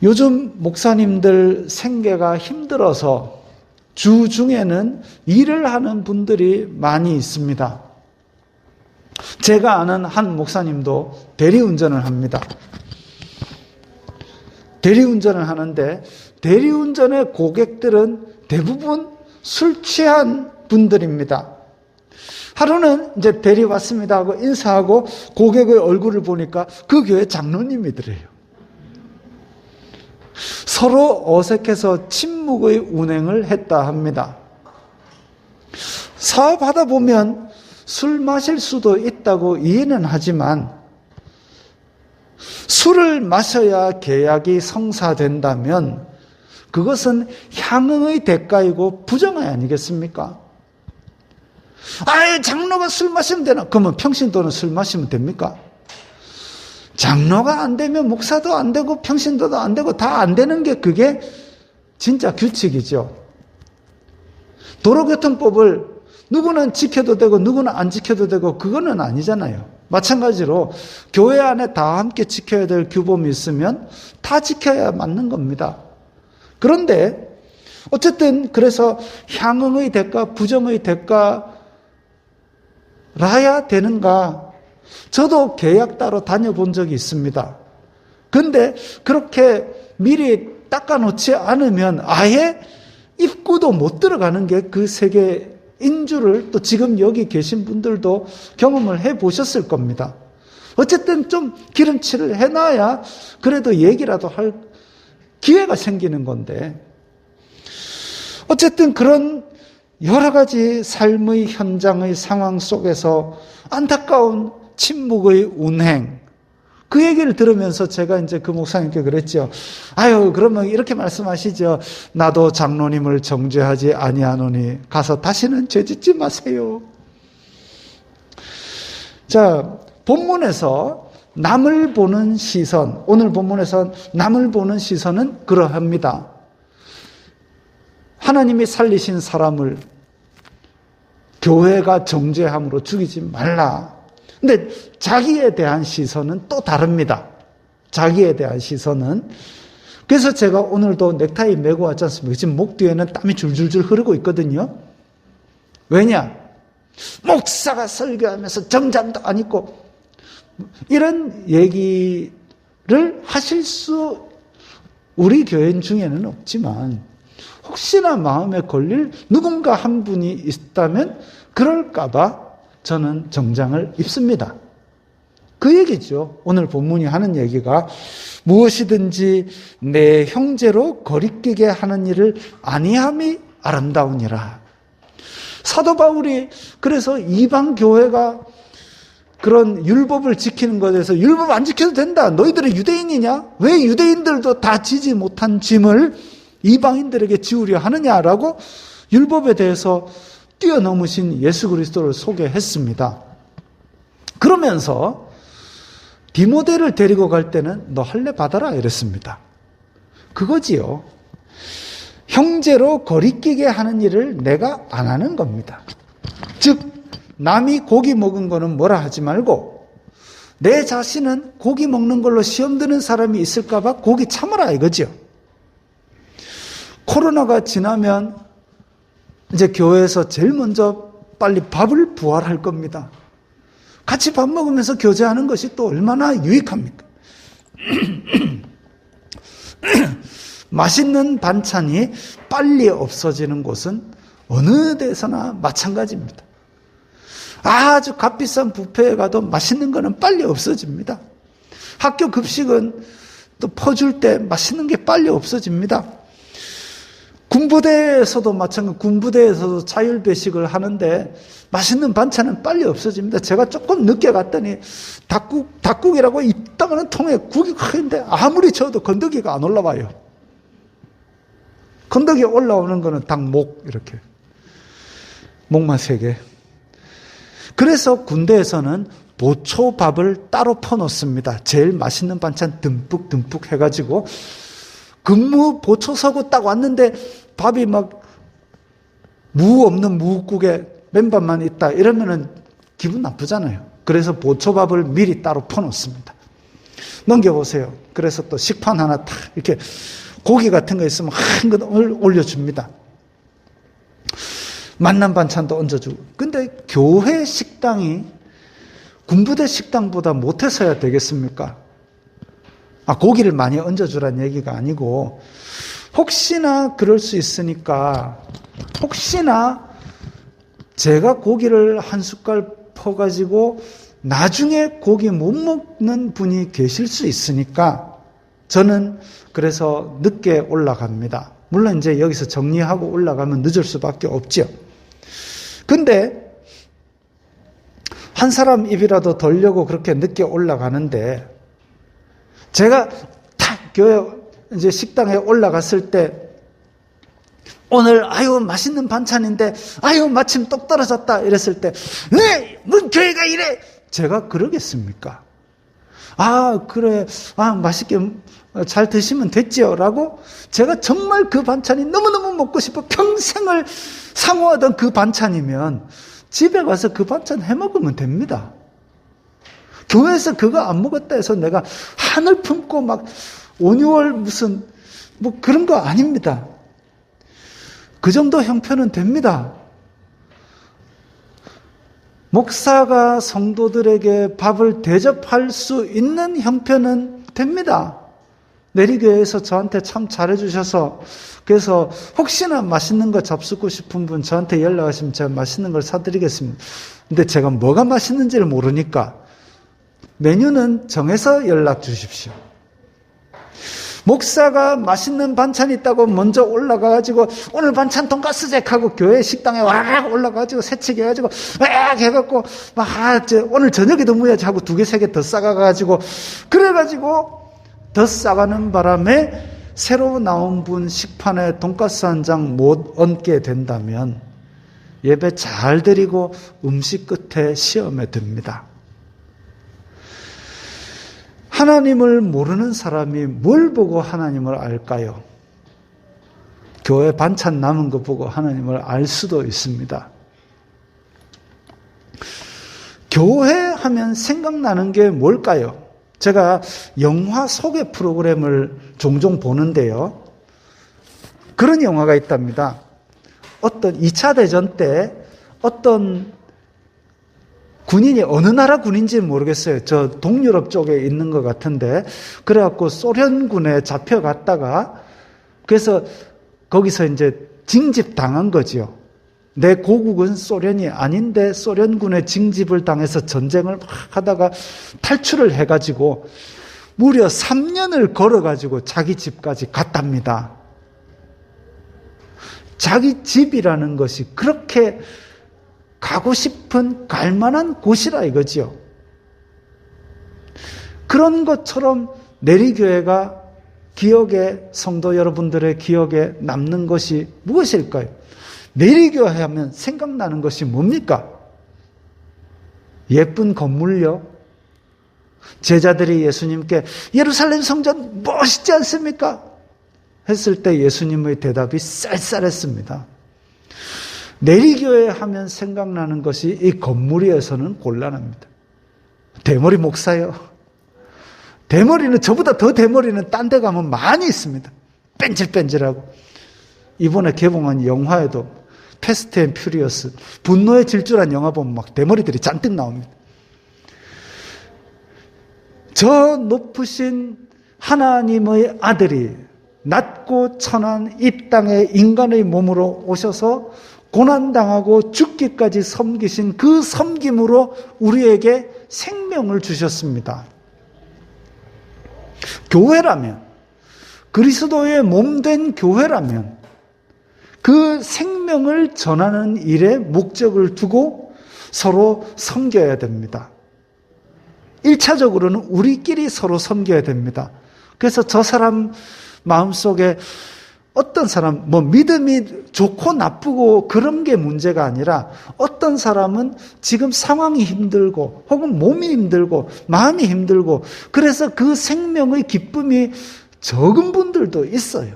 요즘 목사님들 생계가 힘들어서 주중에는 일을 하는 분들이 많이 있습니다. 제가 아는 한 목사님도 대리운전을 합니다. 대리운전을 하는데 대리운전의 고객들은 대부분 술 취한 분들입니다. 하루는 이제 대리 왔습니다 하고 인사하고 고객의 얼굴을 보니까 그 교회 장로님이더래요. 서로 어색해서 침묵의 운행을 했다 합니다. 사업하다 보면 술 마실 수도 있다고 이해는 하지만 술을 마셔야 계약이 성사된다면 그것은 향응의 대가이고 부정의 아니겠습니까? 아예 장로가 술 마시면 되나? 그러면 평신도는 술 마시면 됩니까? 장로가 안 되면 목사도 안 되고 평신도도 안 되고 다 안 되는 게 그게 진짜 규칙이죠. 도로교통법을 누구는 지켜도 되고 누구는 안 지켜도 되고 그거는 아니잖아요. 마찬가지로 교회 안에 다 함께 지켜야 될 규범이 있으면 다 지켜야 맞는 겁니다. 그런데 어쨌든 그래서 향응의 대가, 부정의 대가라야 되는가? 저도 계약 따로 다녀본 적이 있습니다. 근데 그렇게 미리 닦아놓지 않으면 아예 입구도 못 들어가는 게 그 세계인 줄을 또 지금 여기 계신 분들도 경험을 해보셨을 겁니다. 어쨌든 좀 기름칠을 해놔야 그래도 얘기라도 할 기회가 생기는 건데 어쨌든 그런 여러 가지 삶의 현장의 상황 속에서 안타까운 침묵의 운행 그 얘기를 들으면서 제가 이제 그 목사님께 그랬죠. 아유 그러면 이렇게 말씀하시죠. 나도 장로님을 정죄하지 아니하노니 가서 다시는 죄짓지 마세요. 자 본문에서 남을 보는 시선 오늘 본문에서 남을 보는 시선은 그러합니다. 하나님이 살리신 사람을 교회가 정죄함으로 죽이지 말라. 근데 자기에 대한 시선은 또 다릅니다. 자기에 대한 시선은. 그래서 제가 오늘도 넥타이 메고 왔지 않습니까? 지금 목 뒤에는 땀이 줄줄줄 흐르고 있거든요. 왜냐? 목사가 설교하면서 정장도 안 입고 이런 얘기를 하실 수 우리 교인 중에는 없지만 혹시나 마음에 걸릴 누군가 한 분이 있다면 그럴까 봐 저는 정장을 입습니다. 그 얘기죠. 오늘 본문이 하는 얘기가 무엇이든지 내 형제로 거리끼게 하는 일을 아니함이 아름다우니라. 사도 바울이 그래서 이방 교회가 그런 율법을 지키는 것에 대해서 율법 안 지켜도 된다. 너희들은 유대인이냐? 왜 유대인들도 다 지지 못한 짐을 이방인들에게 지우려 하느냐라고 율법에 대해서 뛰어넘으신 예수 그리스도를 소개했습니다. 그러면서 디모데를 데리고 갈 때는 너 할례 받아라 이랬습니다. 그거지요. 형제로 거리끼게 하는 일을 내가 안 하는 겁니다. 즉 남이 고기 먹은 거는 뭐라 하지 말고 내 자신은 고기 먹는 걸로 시험 드는 사람이 있을까 봐 고기 참으라 이거죠. 코로나가 지나면 이제 교회에서 제일 먼저 빨리 밥을 부활할 겁니다. 같이 밥 먹으면서 교제하는 것이 또 얼마나 유익합니까? 맛있는 반찬이 빨리 없어지는 곳은 어느 데서나 마찬가지입니다. 아주 값비싼 뷔페에 가도 맛있는 거는 빨리 없어집니다. 학교 급식은 또 퍼줄 때 맛있는 게 빨리 없어집니다. 군부대에서도 마찬가지, 군부대에서도 자율배식을 하는데 맛있는 반찬은 빨리 없어집니다. 제가 조금 늦게 갔더니 닭국이라고 이따가는 통에 국이 큰데 아무리 저어도 건더기가 안 올라와요. 건더기 올라오는 거는 닭목 이렇게. 목만 3개. 그래서 군대에서는 보초밥을 따로 퍼놓습니다. 제일 맛있는 반찬 듬뿍 해가지고 근무 보초 서고 딱 왔는데 밥이 막 무 없는 무국에 맨밥만 있다 이러면은 기분 나쁘잖아요. 그래서 보초밥을 미리 따로 퍼놓습니다. 넘겨보세요. 그래서 또 식판 하나 탁 이렇게 고기 같은 거 있으면 한껏 올려줍니다. 맛난 반찬도 얹어주고. 근데 교회 식당이 군부대 식당보다 못해서야 되겠습니까? 고기를 많이 얹어주란 얘기가 아니고 혹시나 그럴 수 있으니까 혹시나 제가 고기를 한 숟갈 퍼가지고 나중에 고기 못 먹는 분이 계실 수 있으니까 저는 그래서 늦게 올라갑니다. 물론 이제 여기서 정리하고 올라가면 늦을 수밖에 없죠. 근데 한 사람 입이라도 돌려고 그렇게 늦게 올라가는데 제가 탁 교회 이제 식당에 올라갔을 때 오늘 맛있는 반찬인데 마침 똑 떨어졌다 이랬을 때 왜 교회가 이래? 제가 그러겠습니까? 그래 맛있게 잘 드시면 됐지요 라고 제가 정말 그 반찬이 너무너무 먹고 싶어 평생을 사모하던 그 반찬이면 집에 가서 그 반찬 해먹으면 됩니다. 교회에서 그거 안 먹었다 해서 내가 한을 품고 막 5, 6월 무슨 그런 거 아닙니다. 그 정도 형편은 됩니다. 목사가 성도들에게 밥을 대접할 수 있는 형편은 됩니다. 내리교회에서 저한테 참 잘해주셔서 그래서 혹시나 맛있는 거 잡수고 싶은 분 저한테 연락하시면 제가 맛있는 걸 사드리겠습니다. 근데 제가 뭐가 맛있는지를 모르니까 메뉴는 정해서 연락 주십시오. 목사가 맛있는 반찬이 있다고 먼저 올라가가지고 오늘 반찬 돈가스색 하고 교회 식당에 와락 올라가가지고 새치기 해가지고 와락 해갖고 오늘 저녁에도 뭐야지 하고 2개, 3개 더 싸가가지고 그래가지고 더 싸가는 바람에 새로 나온 분 식판에 돈가스 한 장 못 얹게 된다면 예배 잘 드리고 음식 끝에 시험에 듭니다. 하나님을 모르는 사람이 뭘 보고 하나님을 알까요? 교회 반찬 남은 거 보고 하나님을 알 수도 있습니다. 교회 하면 생각나는 게 뭘까요? 제가 영화 소개 프로그램을 종종 보는데요. 그런 영화가 있답니다. 어떤 2차 대전 때 어떤 군인이 어느 나라 군인지는 모르겠어요. 저 동유럽 쪽에 있는 것 같은데 그래갖고 소련군에 잡혀갔다가 그래서 거기서 이제 징집당한 거죠. 내 고국은 소련이 아닌데 소련군의 징집을 당해서 전쟁을 막 하다가 탈출을 해가지고 무려 3년을 걸어가지고 자기 집까지 갔답니다. 자기 집이라는 것이 그렇게 가고 싶은 갈만한 곳이라 이거지요. 그런 것처럼 내리교회가 기억에 성도 여러분들의 기억에 남는 것이 무엇일까요? 내리교회 하면 생각나는 것이 뭡니까? 예쁜 건물요? 제자들이 예수님께 예루살렘 성전 멋있지 않습니까? 했을 때 예수님의 대답이 쌀쌀했습니다. 내리교회 하면 생각나는 것이 이 건물이어서는 곤란합니다. 대머리 목사요. 대머리는 저보다 더 대머리는 딴 데 가면 많이 있습니다. 뺀질뺀질하고. 이번에 개봉한 영화에도 패스트 앤 퓨리어스 분노의 질주란 영화 보면 막 대머리들이 잔뜩 나옵니다. 저 높으신 하나님의 아들이 낮고 천한 이 땅에 인간의 몸으로 오셔서 고난당하고 죽기까지 섬기신 그 섬김으로 우리에게 생명을 주셨습니다. 교회라면, 그리스도의 몸된 교회라면 그 생명을 전하는 일에 목적을 두고 서로 섬겨야 됩니다. 1차적으로는 우리끼리 서로 섬겨야 됩니다. 그래서 저 사람 마음속에 어떤 사람, 믿음이 좋고 나쁘고 그런 게 문제가 아니라 어떤 사람은 지금 상황이 힘들고 혹은 몸이 힘들고 마음이 힘들고 그래서 그 생명의 기쁨이 적은 분들도 있어요.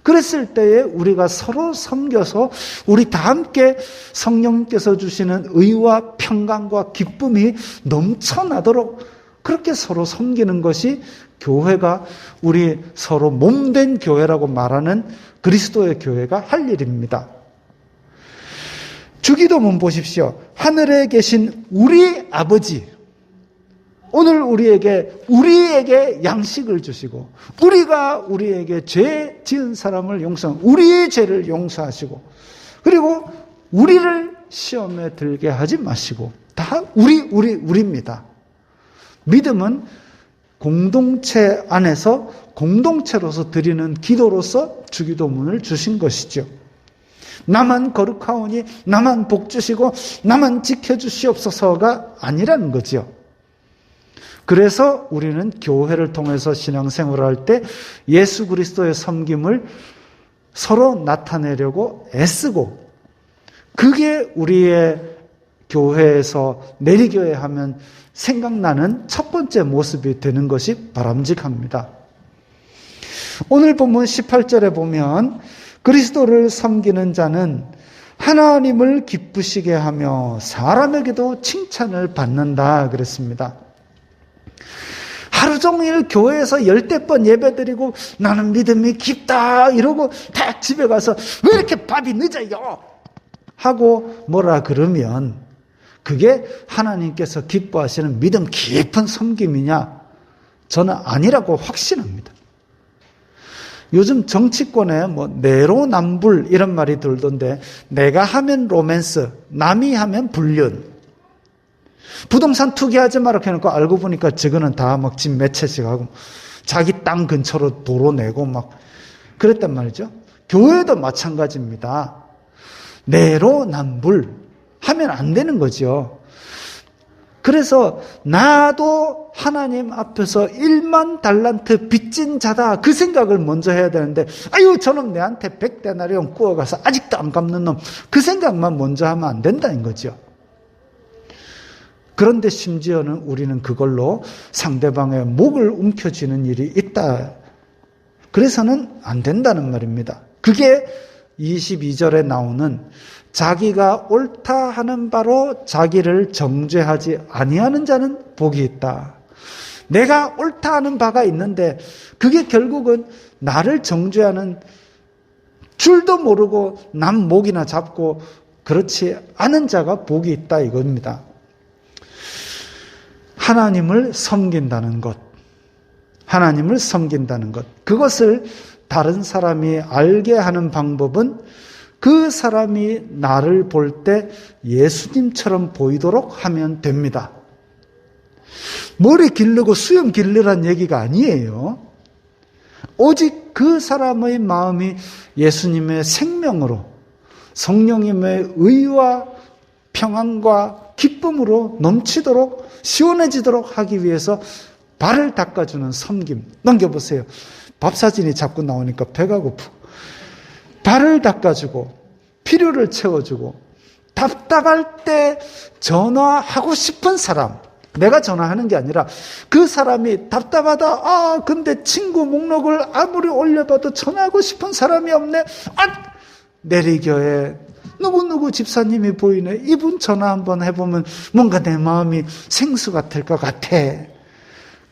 그랬을 때에 우리가 서로 섬겨서 우리 다 함께 성령께서 주시는 의와 평강과 기쁨이 넘쳐나도록 그렇게 서로 섬기는 것이 교회가 우리 서로 몸된 교회라고 말하는 그리스도의 교회가 할 일입니다. 주기도문 보십시오. 하늘에 계신 우리 아버지, 오늘 우리에게 양식을 주시고 우리가 우리에게 죄 지은 사람을 용서하고 우리의 죄를 용서하시고 그리고 우리를 시험에 들게 하지 마시고 다 우리입니다. 믿음은 공동체 안에서 공동체로서 드리는 기도로서 주기도문을 주신 것이죠. 나만 거룩하오니 나만 복 주시고 나만 지켜주시옵소서가 아니라는 거죠. 그래서 우리는 교회를 통해서 신앙생활을 할 때 예수 그리스도의 섬김을 서로 나타내려고 애쓰고 그게 우리의 교회에서 내리교회 하면 생각나는 첫 번째 모습이 되는 것이 바람직합니다. 오늘 본문 18절에 보면 그리스도를 섬기는 자는 하나님을 기쁘시게 하며 사람에게도 칭찬을 받는다 그랬습니다. 하루 종일 교회에서 10대 예배드리고 나는 믿음이 깊다 이러고 딱 집에 가서 왜 이렇게 밥이 늦어요? 하고 뭐라 그러면 그게 하나님께서 기뻐하시는 믿음 깊은 섬김이냐? 저는 아니라고 확신합니다. 요즘 정치권에 내로남불 이런 말이 돌던데 내가 하면 로맨스, 남이 하면 불륜. 부동산 투기하지 마라 해놓고 알고 보니까 저거는 다 집 몇 채씩 하고 자기 땅 근처로 도로 내고 그랬단 말이죠. 교회도 마찬가지입니다. 내로남불 하면 안 되는 거죠. 그래서 나도 하나님 앞에서 1만 달란트 빚진 자다 그 생각을 먼저 해야 되는데 아유 저놈 내한테 100데나리온 구워가서 아직도 안 갚는 놈 그 생각만 먼저 하면 안 된다는 거죠. 그런데 심지어는 우리는 그걸로 상대방의 목을 움켜쥐는 일이 있다. 그래서는 안 된다는 말입니다. 그게 22절에 나오는 자기가 옳다 하는 바로 자기를 정죄하지 아니하는 자는 복이 있다. 내가 옳다 하는 바가 있는데 그게 결국은 나를 정죄하는 줄도 모르고 남 목이나 잡고 그렇지 않은 자가 복이 있다 이겁니다. 하나님을 섬긴다는 것, 하나님을 섬긴다는 것, 그것을 다른 사람이 알게 하는 방법은 그 사람이 나를 볼 때 예수님처럼 보이도록 하면 됩니다. 머리 기르고 수염 기르란 얘기가 아니에요. 오직 그 사람의 마음이 예수님의 생명으로 성령님의 의와 평안과 기쁨으로 넘치도록 시원해지도록 하기 위해서 발을 닦아주는 섬김. 넘겨보세요. 밥 사진이 자꾸 나오니까 배가 고프고 발을 닦아주고 필요를 채워주고 답답할 때 전화하고 싶은 사람, 내가 전화하는 게 아니라 그 사람이 답답하다, 근데 친구 목록을 아무리 올려봐도 전화하고 싶은 사람이 없네. 내리교회 누구 집사님이 보이네. 이분 전화 한번 해보면 뭔가 내 마음이 생수가 될 것 같아.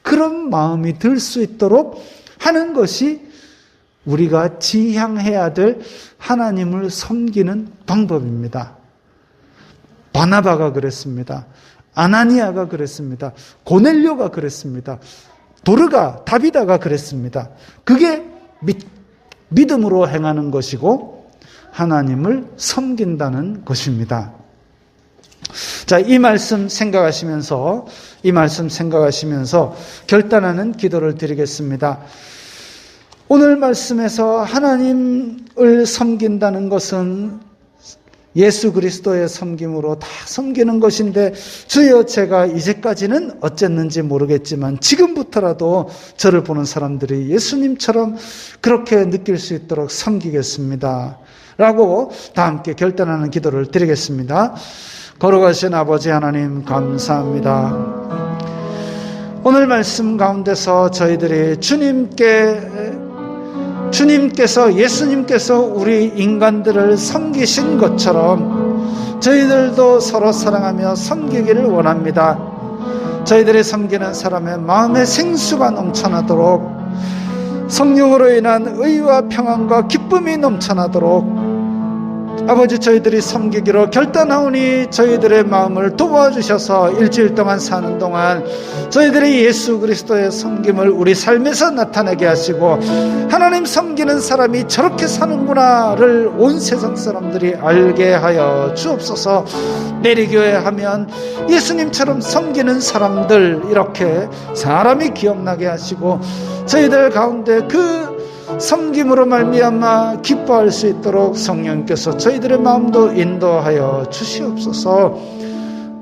그런 마음이 들 수 있도록 하는 것이 우리가 지향해야 될 하나님을 섬기는 방법입니다. 바나바가 그랬습니다. 아나니아가 그랬습니다. 고넬료가 그랬습니다. 도르가, 다비다가 그랬습니다. 그게 믿음으로 행하는 것이고 하나님을 섬긴다는 것입니다. 자, 이 말씀 생각하시면서 결단하는 기도를 드리겠습니다. 오늘 말씀에서 하나님을 섬긴다는 것은 예수 그리스도의 섬김으로 다 섬기는 것인데, 주여 제가 이제까지는 어쨌는지 모르겠지만 지금부터라도 저를 보는 사람들이 예수님처럼 그렇게 느낄 수 있도록 섬기겠습니다 라고 다 함께 결단하는 기도를 드리겠습니다. 거룩하신 아버지 하나님, 감사합니다. 오늘 말씀 가운데서 저희들이 예수님께서 우리 인간들을 섬기신 것처럼 저희들도 서로 사랑하며 섬기기를 원합니다. 저희들이 섬기는 사람의 마음의 생수가 넘쳐나도록, 성령으로 인한 의와 평안과 기쁨이 넘쳐나도록 아버지, 저희들이 섬기기로 결단하오니 저희들의 마음을 도와주셔서 일주일 동안 사는 동안 저희들이 예수 그리스도의 섬김을 우리 삶에서 나타내게 하시고, 하나님 섬기는 사람이 저렇게 사는구나를 온 세상 사람들이 알게 하여 주옵소서. 내리교회 하면 예수님처럼 섬기는 사람들, 이렇게 사람이 기억나게 하시고 저희들 가운데 그 섬김으로 말미암아 기뻐할 수 있도록 성령께서 저희들의 마음도 인도하여 주시옵소서.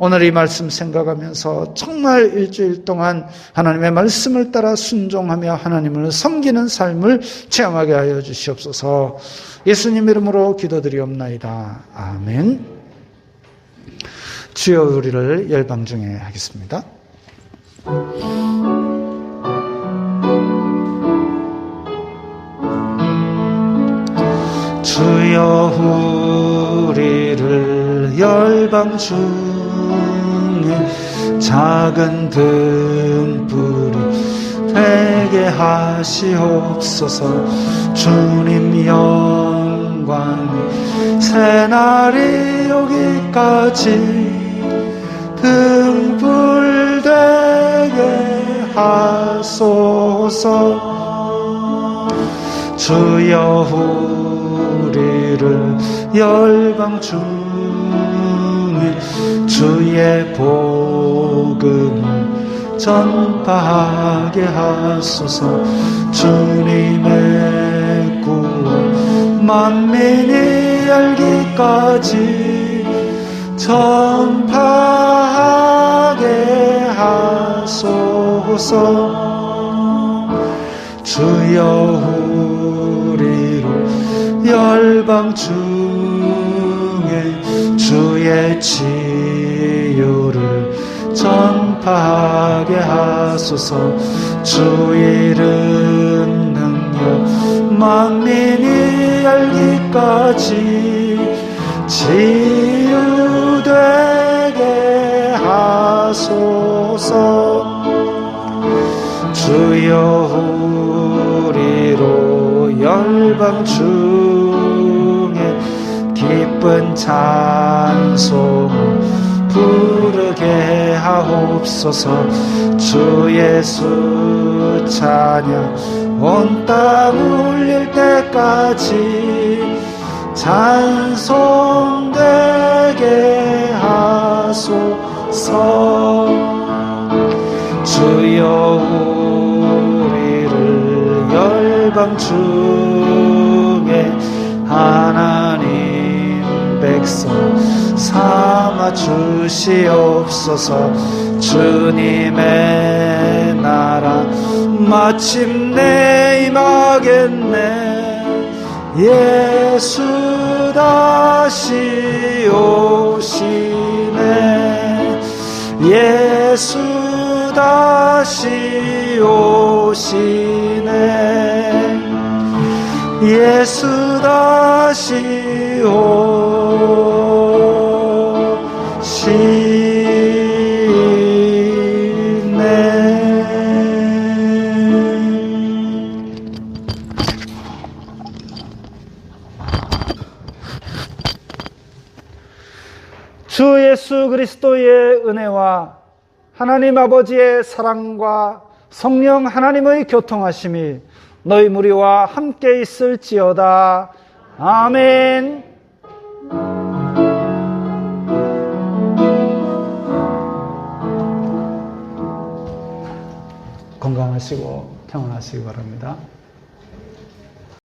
오늘 이 말씀 생각하면서 정말 일주일 동안 하나님의 말씀을 따라 순종하며 하나님을 섬기는 삶을 체험하게 하여 주시옵소서. 예수님 이름으로 기도드리옵나이다. 아멘. 주여, 우리를 열방 중에 하겠습니다. 주여, 우리를 열방 중에 작은 등불이 되게 하시옵소서. 주님 영광이 새날이 오기까지 등불 되게 하소서. 주여, 우리를 열방 중에 주의 복음을 전파하게 하소서. 주님의 구원 만민이 알기까지 전파하게 하소서. 주여, 우리를 열방 중에 주의 치유를 전파하게 하소서. 주 이름 능력 만민이 알기까지 치유되게 하소서. 주여, 우리로 열방 중에 기쁜 찬송을 부르게 하옵소서. 주 예수 찬양 온 땅 울릴 때까지 찬송되게 하소서. 주여, 우리를 열방 중에 하나님 백성 삼아 주시옵소서. 주님의 나라 마침내 임하겠네. 예수 다시 오시네. 예수 다시 오시네. 예수 다시 오시네. 주 예수 그리스도의 은혜와 하나님 아버지의 사랑과 성령 하나님의 교통하심이 너희 무리와 함께 있을지어다. 아멘. 건강하시고 평안하시기 바랍니다.